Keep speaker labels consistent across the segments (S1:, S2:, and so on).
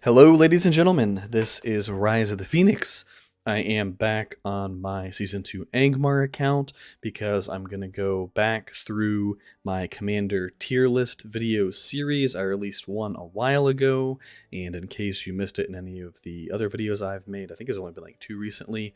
S1: Hello, ladies and gentlemen. This is Rise of the Phoenix. I am back on my Season 2 Angmar account because I'm going to go back through my Commander tier list video series. I released one a while ago, and in case you missed it in any of the other videos I've made, I think it's only been like 2 recently,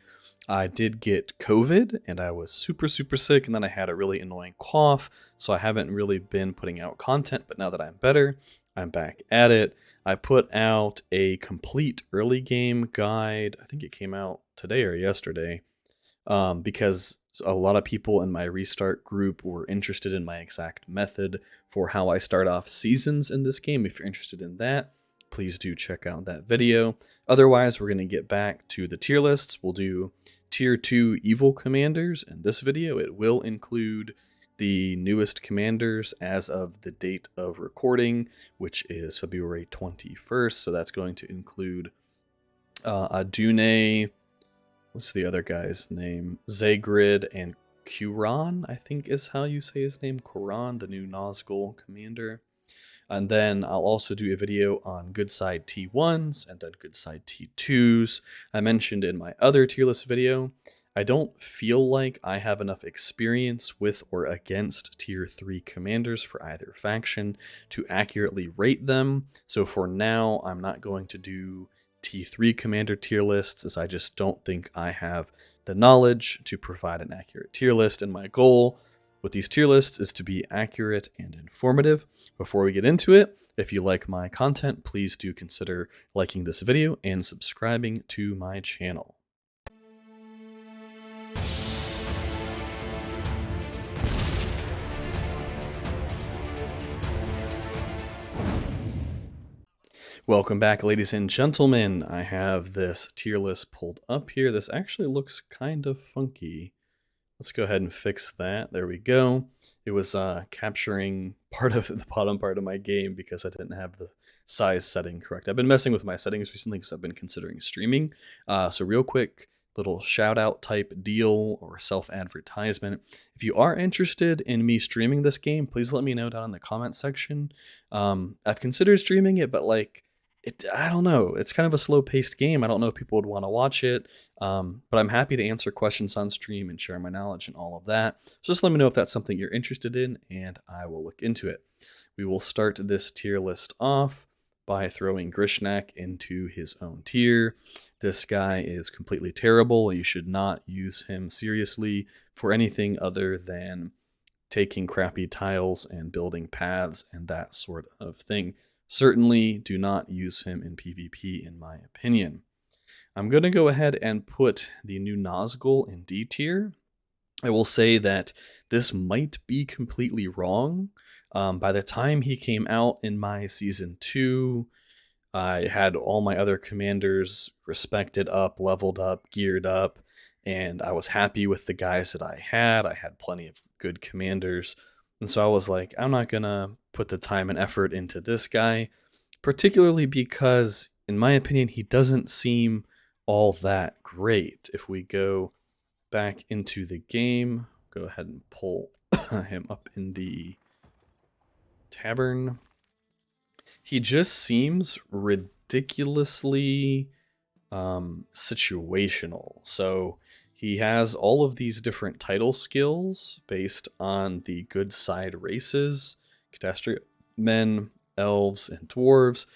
S1: I did get COVID, and I was super sick, and then I had a really annoying cough, so I haven't really been putting out content, but now that I'm better, I'm back at it. I put out a complete early game guide. I think it came out today or yesterday, because a lot of people in my restart group were interested in my exact method for how I start off seasons in this game. If you're interested in that, please do check out that video. Otherwise, we're going to get back to the tier lists. We'll do tier 2 evil commanders in this video. It will include the newest commanders as of the date of recording, which is February 21st. So that's going to include Adune, what's the other guy's name? Zagrid and Kuran, I think is how you say his name. Kuran, the new Nazgul commander. And then I'll also do a video on good side T1s and then good side T2s. I mentioned in my other tier list video, I don't feel like I have enough experience with or against tier 3 commanders for either faction to accurately rate them. So for now, I'm not going to do T3 commander tier lists, as I just don't think I have the knowledge to provide an accurate tier list. And my goal with these tier lists is to be accurate and informative. Before we get into it, if you like my content, please do consider liking this video and subscribing to my channel. Welcome back, ladies and gentlemen. I have this tier list pulled up here. This actually looks kind of funky. Let's go ahead and fix that. There we go. It was capturing part of the bottom part of my game because I didn't have the size setting correct. I've been messing with my settings recently because I've been considering streaming. So real quick, little shout out type deal or self-advertisement. If you are interested in me streaming this game, please let me know down in the comment section. I've considered streaming it, but I don't know. It's kind of a slow-paced game. I don't know if people would want to watch it, but I'm happy to answer questions on stream and share my knowledge and all of that. So just let me know if that's something you're interested in, and I will look into it. We will start this tier list off by throwing Grishnak into his own tier. This guy is completely terrible. You should not use him seriously for anything other than taking crappy tiles and building paths and that sort of thing. Certainly do not use him in PvP, in my opinion. I'm going to go ahead and put the new Nazgul in D tier. I will say that this might be completely wrong. By the time he came out in my Season 2, I had all my other commanders respected up, leveled up, geared up, and I was happy with the guys that I had. I had plenty of good commanders. And so I was like, I'm not going to put the time and effort into this guy, particularly because, in my opinion, he doesn't seem all that great. If we go back into the game, go ahead and pull him up in the tavern. He just seems ridiculously situational. So he has all of these different title skills based on the good side races, catastrophe men, elves, and dwarves,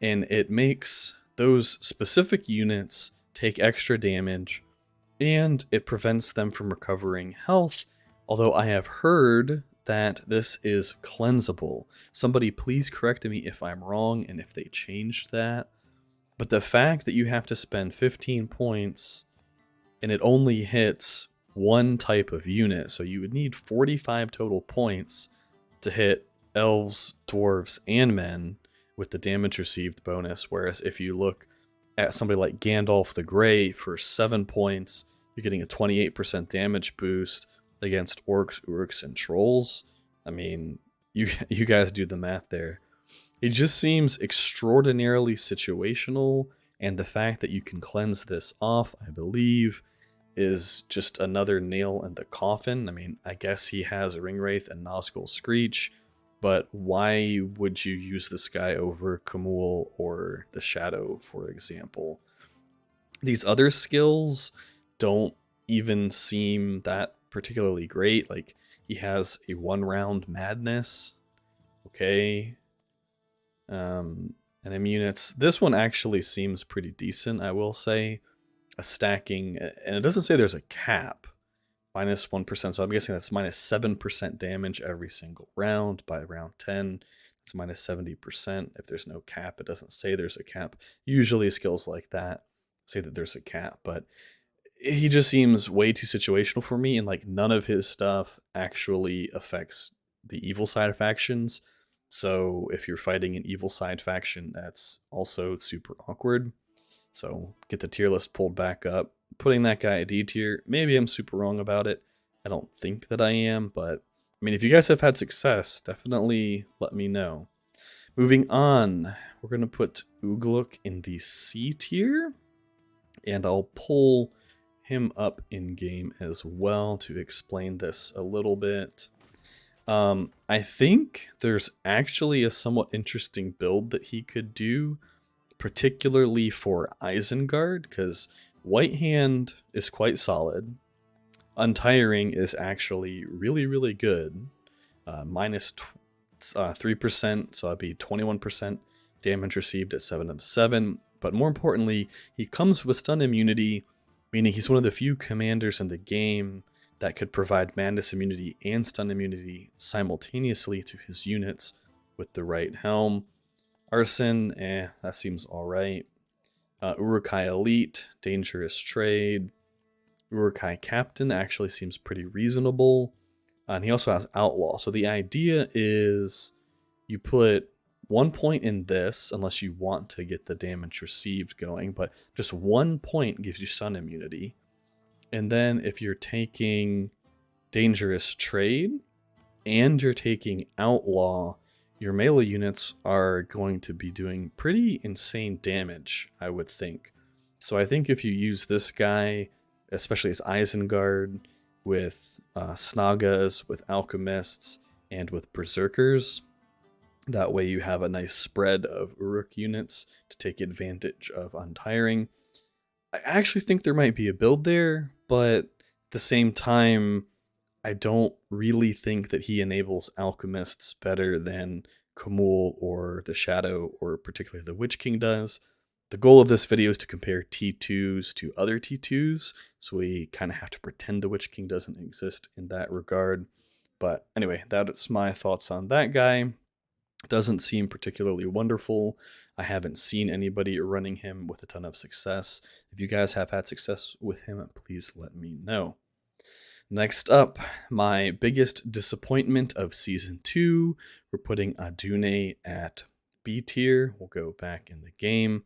S1: and it makes those specific units take extra damage, and it prevents them from recovering health, although I have heard that this is cleansable. Somebody please correct me if I'm wrong and if they changed that. But the fact that you have to spend 15 points and it only hits one type of unit, so you would need 45 total points to hit elves, dwarves, and men with the damage received bonus, whereas if you look at somebody like Gandalf the Grey, for 7 points, you're getting a 28% damage boost against orcs, urks, and trolls. I mean, you guys do the math there. It just seems extraordinarily situational, and the fact that you can cleanse this off, I believe, is just another nail in the coffin. I mean, I guess he has Ringwraith and Nazgul Screech, but why would you use this guy over Kamul or the Shadow, for example? These other skills don't even seem that particularly great. Like, he has a 1 round madness. Okay. And units. This one actually seems pretty decent, I will say. A stacking, and it doesn't say there's a cap. -1%, so I'm guessing that's -7% damage every single round. By round 10, it's -70%. If there's no cap, it doesn't say there's a cap. Usually skills like that say that there's a cap, but he just seems way too situational for me, and like none of his stuff actually affects the evil side factions. So if you're fighting an evil side faction, that's also super awkward. So get the tier list pulled back up, putting that guy at D tier. Maybe I'm super wrong about it. I don't think that I am, but I mean, if you guys have had success, definitely let me know. Moving on, we're going to put Ugluk in the C tier, and I'll pull him up in game as well to explain this a little bit. I think there's actually a somewhat interesting build that he could do, particularly for Isengard, because White Hand is quite solid. Untiring is actually really, really good. Minus 3%, so that'd be 21% damage received at 7 of 7. But more importantly, he comes with stun immunity, meaning he's one of the few commanders in the game that could provide madness immunity and stun immunity simultaneously to his units with the right helm. Arson, that seems alright. Urukai Elite, Dangerous Trade. Urukai Captain actually seems pretty reasonable. And he also has Outlaw. So the idea is you put 1 point in this, unless you want to get the damage received going, but just 1 point gives you stun immunity. And then if you're taking Dangerous Trade and you're taking Outlaw, your melee units are going to be doing pretty insane damage, I would think. So I think if you use this guy, especially as Isengard, with Snagas, with Alchemists, and with Berserkers, that way you have a nice spread of Uruk units to take advantage of Untiring. I actually think there might be a build there, but at the same time, I don't really think that he enables Alchemists better than Kamul or the Shadow, or particularly the Witch King does. The goal of this video is to compare T2s to other T2s, so we kind of have to pretend the Witch King doesn't exist in that regard. But anyway, that's my thoughts on that guy. Doesn't seem particularly wonderful. I haven't seen anybody running him with a ton of success. If you guys have had success with him, please let me know. Next up, my biggest disappointment of Season 2. We're putting Adune at B tier. We'll go back in the game.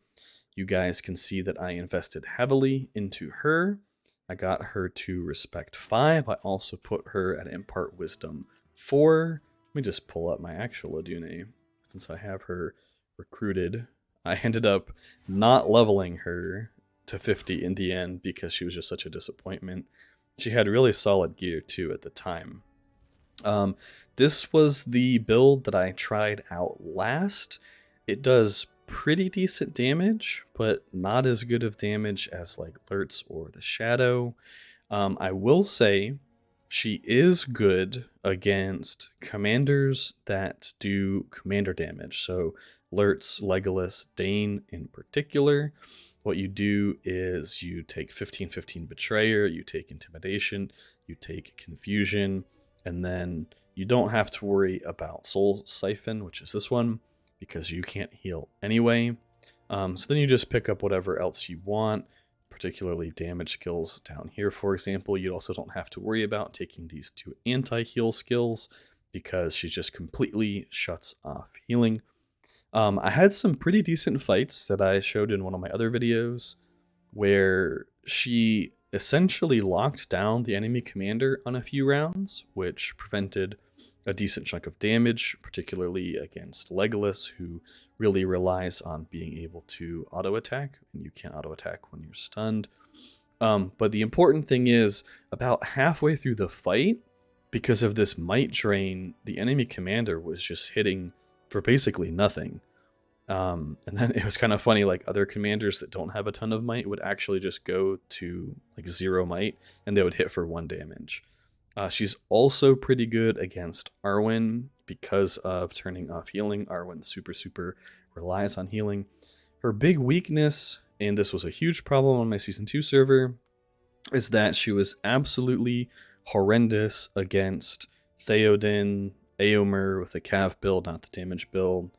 S1: You guys can see that I invested heavily into her. I got her to Respect 5. I also put her at Impart Wisdom 4. Let me just pull up my actual Adune, since I have her recruited. I ended up not leveling her to 50 in the end because she was just such a disappointment. She had really solid gear too at the time. This was the build that I tried out last. It does pretty decent damage, but not as good of damage as like Lurtz or the Shadow. I will say she is good against commanders that do commander damage. So Lurtz, Legolas, Dane in particular. What you do is you take 15-15 Betrayer, you take Intimidation, you take Confusion, and then you don't have to worry about Soul Siphon, which is this one, because you can't heal anyway. So then you just pick up whatever else you want, particularly damage skills down here, for example. You also don't have to worry about taking these 2 anti-heal skills because she just completely shuts off healing. I had some pretty decent fights that I showed in one of my other videos where she essentially locked down the enemy commander on a few rounds, which prevented a decent chunk of damage, particularly against Legolas, who really relies on being able to auto-attack, and you can't auto-attack when you're stunned. But the important thing is, about halfway through the fight, because of this might drain, the enemy commander was just hitting for basically nothing. And then it was kind of funny, like other commanders that don't have a ton of might would actually just go to like 0 might and they would hit for 1 damage. She's also pretty good against Arwen because of turning off healing. Arwen super relies on healing. Her big weakness, and this was a huge problem on my Season 2 server, is that she was absolutely horrendous against Theoden, Eomer with the Cav build, not the damage build,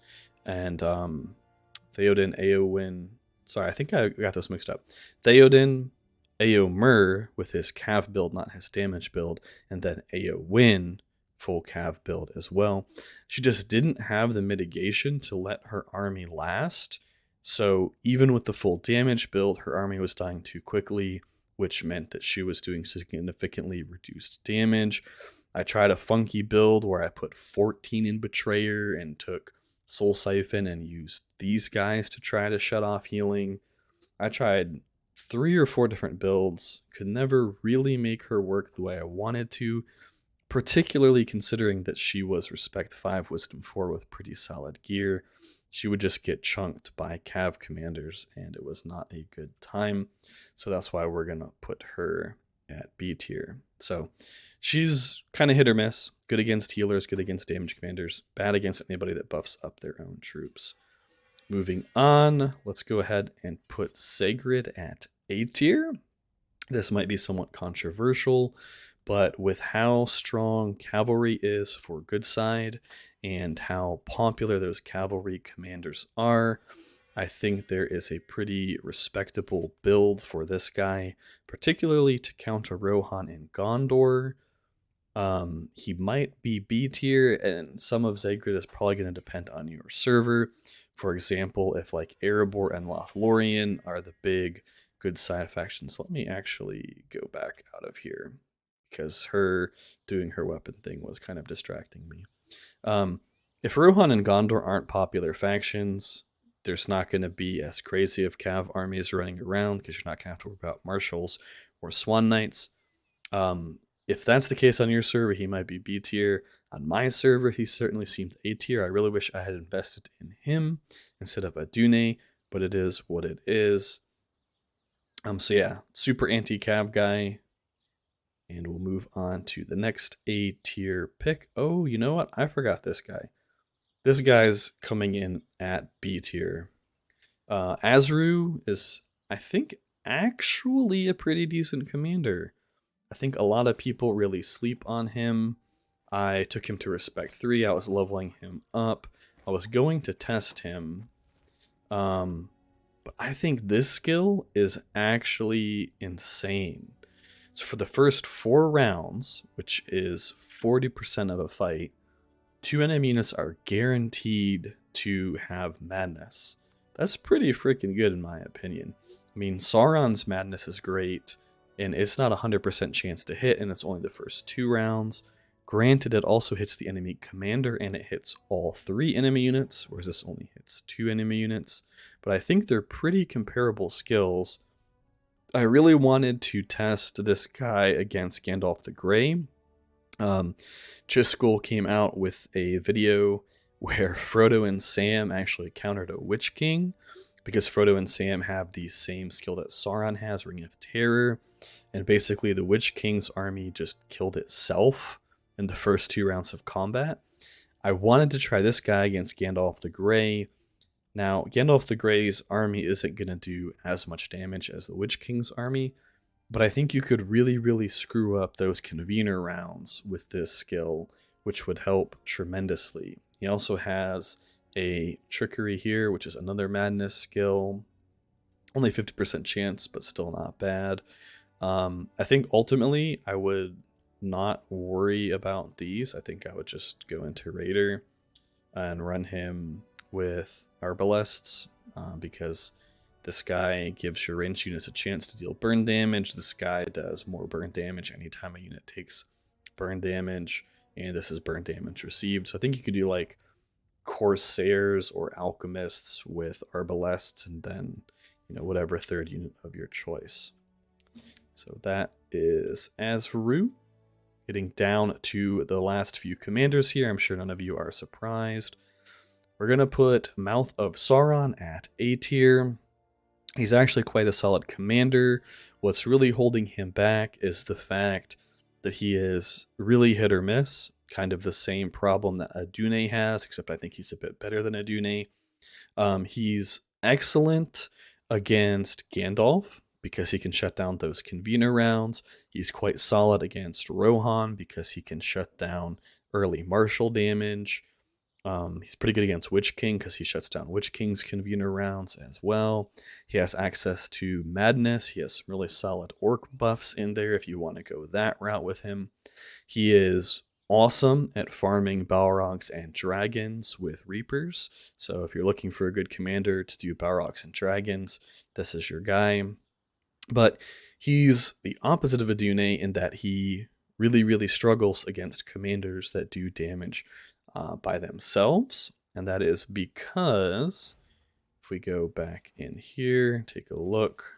S1: and Theoden, Eowyn. Sorry, I think I got those mixed up. Theoden, Eomer with his Cav build, not his damage build, and then Eowyn full Cav build as well. She just didn't have the mitigation to let her army last. So even with the full damage build, her army was dying too quickly, which meant that she was doing significantly reduced damage. I tried a funky build where I put 14 in Betrayer and took Soul Siphon and used these guys to try to shut off healing. I tried 3 or 4 different builds, could never really make her work the way I wanted to, particularly considering that she was Respect 5, Wisdom 4 with pretty solid gear. She would just get chunked by Cav commanders, and it was not a good time. So that's why we're going to put her at B tier. So she's kind of hit or miss. Good against healers, good against damage commanders, bad against anybody that buffs up their own troops. Moving on, let's go ahead and put Sigrid at A tier. This might be somewhat controversial, but with how strong cavalry is for good side and how popular those cavalry commanders are, I think there is a pretty respectable build for this guy, particularly to counter Rohan in Gondor. He might be B tier, and some of Sigrid is probably going to depend on your server. For example, if like Erebor and Lothlorien are the big good side factions. Let me actually go back out of here because her doing her weapon thing was kind of distracting me. If Rohan and Gondor aren't popular factions, there's not going to be as crazy of Cav armies running around because you're not going to have to worry about marshals or swan knights. If that's the case on your server, he might be B tier. On my server, he certainly seems A tier. I really wish I had invested in him instead of Adune, but it is what it is. So yeah, super anti-Cav guy. And we'll move on to the next A tier pick. Oh, you know what? I forgot this guy. This guy's coming in at B tier. Azru is, I think, actually a pretty decent commander. I think a lot of people really sleep on him. I took him to Respect 3. I was leveling him up. I was going to test him. But I think this skill is actually insane. So for the first 4 rounds, which is 40% of a fight, 2 enemy units are guaranteed to have madness. That's pretty freaking good in my opinion. I mean, Sauron's madness is great, and it's not a 100% chance to hit, and it's only the first 2 rounds. Granted, it also hits the enemy commander, and it hits all 3 enemy units, whereas this only hits 2 enemy units. But I think they're pretty comparable skills. I really wanted to test this guy against Gandalf the Grey. Chisgul came out with a video where Frodo and Sam actually countered a Witch King, because Frodo and Sam have the same skill that Sauron has, Ring of Terror, and basically the Witch King's army just killed itself in the first 2 rounds of combat. I wanted to try this guy against Gandalf the Grey. Now, Gandalf the Grey's army isn't going to do as much damage as the Witch King's army, but I think you could really screw up those convener rounds with this skill, which would help tremendously. He also has a trickery here, which is another madness skill. Only 50% chance, but still not bad. I think ultimately I would not worry about these. I think I would just go into Raider and run him with Arbalests, because this guy gives your ranged units a chance to deal burn damage. This guy does more burn damage anytime a unit takes burn damage, and this is burn damage received. So I think you could do like Corsairs or Alchemists with Arbalests, and then, you know, whatever 3rd unit of your choice. So that is Azru. Getting down to the last few commanders here, I'm sure none of you are surprised. We're going to put Mouth of Sauron at A tier. He's actually quite a solid commander. What's really holding him back is the fact that he is really hit or miss, kind of the same problem that Adune has, except I think he's a bit better than Adune. He's excellent against Gandalf because he can shut down those convener rounds. He's quite solid against Rohan because he can shut down early martial damage. He's pretty good against Witch King because he shuts down Witch King's convener rounds as well. He has access to Madness. He has some really solid Orc buffs in there if you want to go that route with him. He is awesome at farming Balrogs and Dragons with Reapers. So if you're looking for a good commander to do Balrogs and Dragons, this is your guy. But he's the opposite of Adune in that he really, really struggles against commanders that do damage by themselves. And that is because if we go back in here, take a look.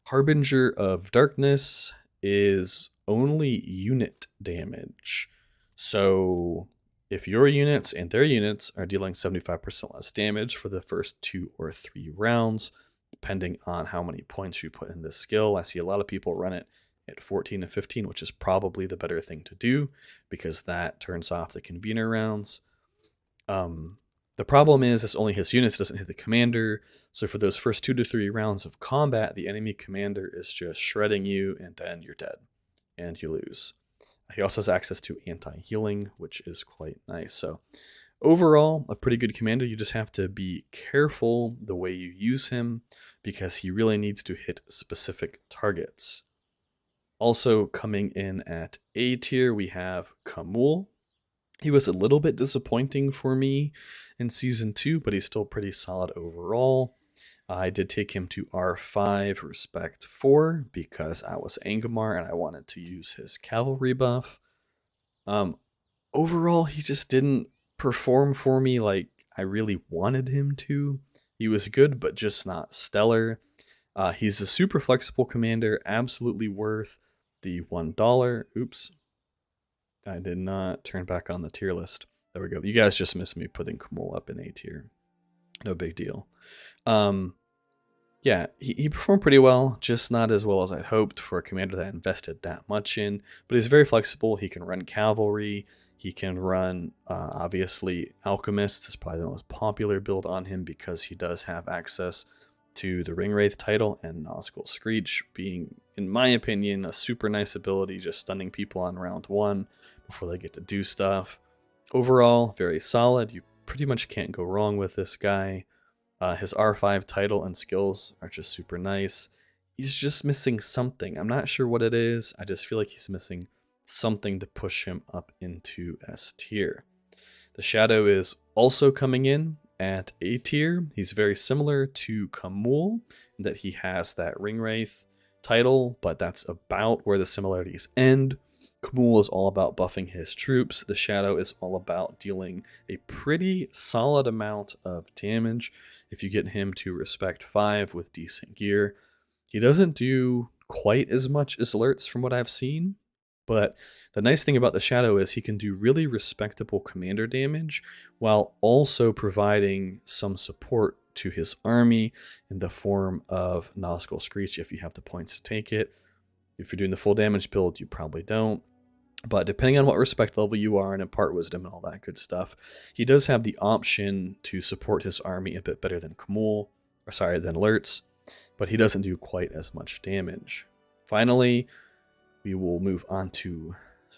S1: Harbinger of Darkness is only unit damage. So if your units and their units are dealing 75% less damage for the first 2 or 3 rounds, depending on how many points you put in this skill, I see a lot of people run it at 14 and 15, which is probably the better thing to do because that turns off the convener rounds. The problem is this only hits units, doesn't hit the commander. So for those first 2 to 3 rounds of combat, the enemy commander is just shredding you and then you're dead and you lose. He also has access to anti-healing, which is quite nice. So overall, a pretty good commander. You just have to be careful the way you use him because he really needs to hit specific targets. Also coming in at A tier, we have Khamûl. He was a little bit disappointing for me in Season 2, but he's still pretty solid overall. I did take him to R5 Respect 4 because I was Angmar and I wanted to use his cavalry buff. Overall, he just didn't perform for me like I really wanted him to. He was good, but just not stellar. He's a super flexible commander, absolutely worth the $1. Oops. I did not turn back on the tier list. There we go. You guys just missed me putting Khamûl up in A tier. No big deal. Yeah, he performed pretty well, just not as well as I'd hoped for a commander that I invested that much in. But he's very flexible. He can run cavalry. He can run, obviously, Alchemist is probably the most popular build on him because he does have access to the Ringwraith title and Nazgul Screech being, in my opinion, a super nice ability, just stunning people on round 1 before they get to do stuff. Overall, very solid. You pretty much can't go wrong with this guy. His R5 title and skills are just super nice. He's just missing something. I'm not sure what it is. I just feel like he's missing something to push him up into S tier. The Shadow is also coming in at A tier. He's very similar to Khamûl in that he has that Ringwraith title, but that's about where the similarities end. Khamûl is all about buffing his troops. The Shadow is all about dealing a pretty solid amount of damage if you get him to Respect 5 with decent gear. He doesn't do quite as much as Lurtz from what I've seen, but the nice thing about the Shadow is he can do really respectable commander damage while also providing some support to his army in the form of Nazgul Screech if you have the points to take it. If you're doing the full damage build, you probably don't. But depending on what respect level you are and impart wisdom and all that good stuff, he does have the option to support his army a bit better than than Lurtz, but he doesn't do quite as much damage. Finally, we will move on to,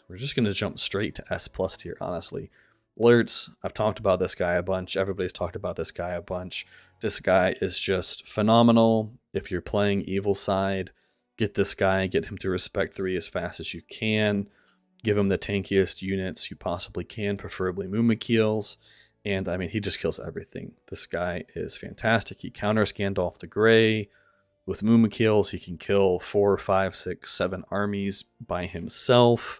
S1: we're just going to jump straight to S+ tier, honestly. Lurtz, I've talked about this guy a bunch. Everybody's talked about this guy a bunch. This guy is just phenomenal. If you're playing Evil Side, get this guy, get him to Respect 3 as fast as you can. Give him the tankiest units you possibly can, preferably Mumakiels. And I mean, he just kills everything. This guy is fantastic. He counters Gandalf the Grey. With Mumakiels, he can kill 4, 5, 6, 7 armies by himself.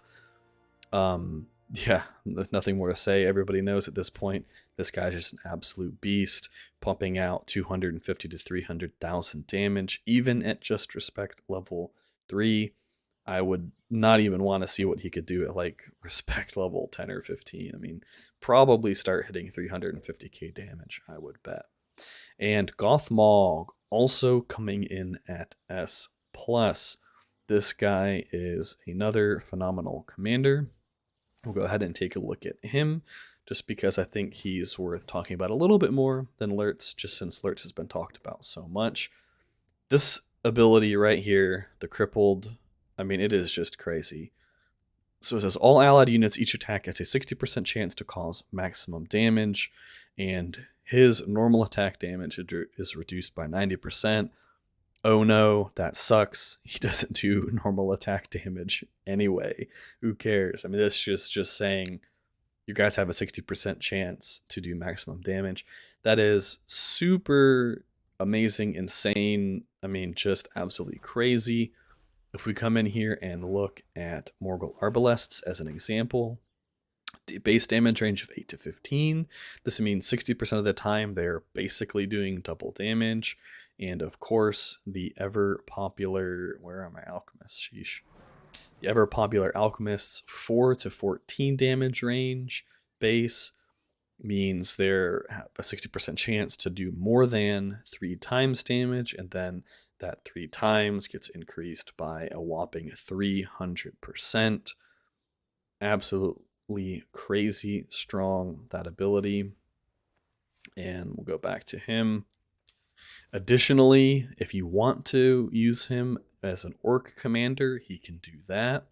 S1: Yeah, there's nothing more to say. Everybody knows at this point, this guy's just an absolute beast, pumping out 250 to 300,000 damage, even at just Respect level 3. I would not even want to see what he could do at like respect level 10 or 15. I mean, probably start hitting 350k damage, I would bet. And Gothmog also coming in at S plus. This guy is another phenomenal commander. We'll go ahead and take a look at him just because I think he's worth talking about a little bit more than Lurtz, just since Lurtz has been talked about so much. This ability right here, the crippled, I mean, it is just crazy. So it says all allied units each attack has a 60% chance to cause maximum damage, and his normal attack damage is reduced by 90%. Oh no, that sucks. He doesn't do normal attack damage anyway. Who cares? I mean, this is just saying you guys have a 60% chance to do maximum damage. That is super amazing, insane. I mean, just absolutely crazy. If we come in here and look at Morgul Arbalests as an example, base damage range of 8 to 15. This means 60% of the time they're basically doing double damage. And of course, the ever popular, where are my alchemists? Sheesh. The ever popular alchemists 4 to 14 damage range base means they're have a 60% chance to do more than 3 times damage, and then that 3 times gets increased by a whopping 300%. Absolutely crazy strong, that ability. And we'll go back to him. Additionally, if you want to use him as an orc commander, he can do that.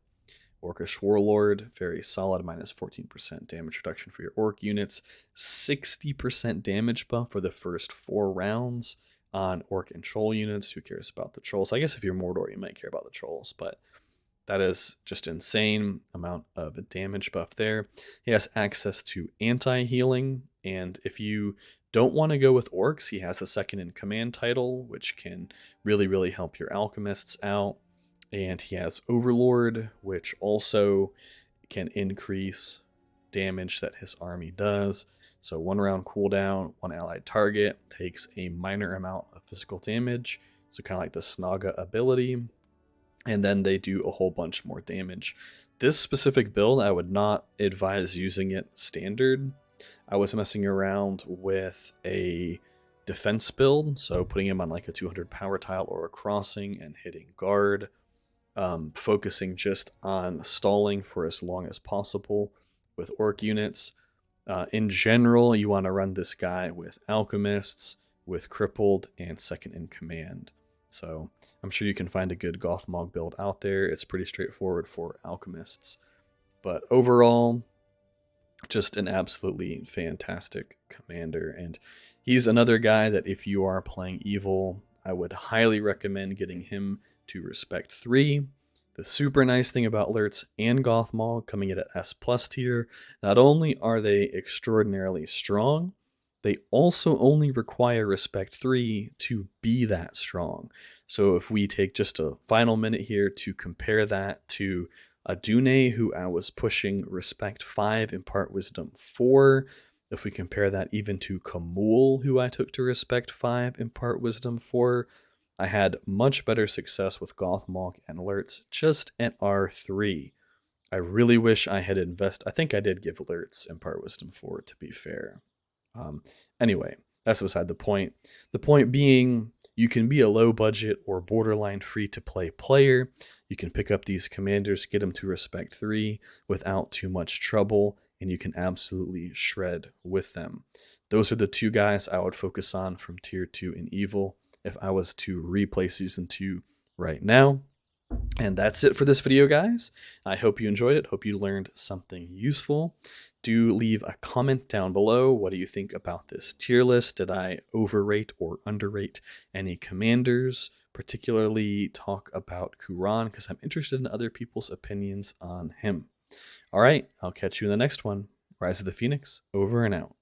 S1: Orcish Warlord, very solid, minus 14% damage reduction for your orc units, 60% damage buff for the first 4 rounds on orc and troll units. Who cares about the trolls? I guess if you're Mordor, you might care about the trolls, but that is just insane amount of damage buff there. He has access to anti-healing, and if you don't want to go with orcs, he has the second in command title, which can really help your alchemists out. And he has Overlord, which also can increase damage that his army does. So 1 round cooldown, 1 allied target takes a minor amount of physical damage. So kind of like the Snaga ability. And then they do a whole bunch more damage. This specific build, I would not advise using it standard. I was messing around with a defense build, so putting him on like a 200 power tile or a crossing and hitting guard, focusing just on stalling for as long as possible with orc units. In general, you want to run this guy with alchemists, with crippled, and second in command. So I'm sure you can find a good Gothmog build out there. It's pretty straightforward for alchemists. But overall, just an absolutely fantastic commander. And he's another guy that if you are playing evil, I would highly recommend getting him to respect 3. The super nice thing about Lurtz and Gothmog coming in at S plus tier, not only are they extraordinarily strong, they also only require respect 3 to be that strong. So if we take just a final minute here to compare that to Adune, who I was pushing respect 5, impart wisdom 4. If we compare that even to Kamul, who I took to respect 5, impart wisdom 4, I had much better success with Gothmog and Lurtz just at R3. I really wish I had invested. I think I did give Lurtz impart wisdom 4, to be fair. Anyway, that's beside the point. The point being, you can be a low budget or borderline free to play player. You can pick up these commanders, get them to respect 3 without too much trouble, and you can absolutely shred with them. Those are the 2 guys I would focus on from tier 2 in evil if I was to replay season 2 right now. And that's it for this video, guys. I hope you enjoyed it. Hope you learned something useful. Do leave a comment down below. What do you think about this tier list? Did I overrate or underrate any commanders? Particularly talk about Kuran, because I'm interested in other people's opinions on him. All right, I'll catch you in the next one. Rise of the Phoenix, over and out.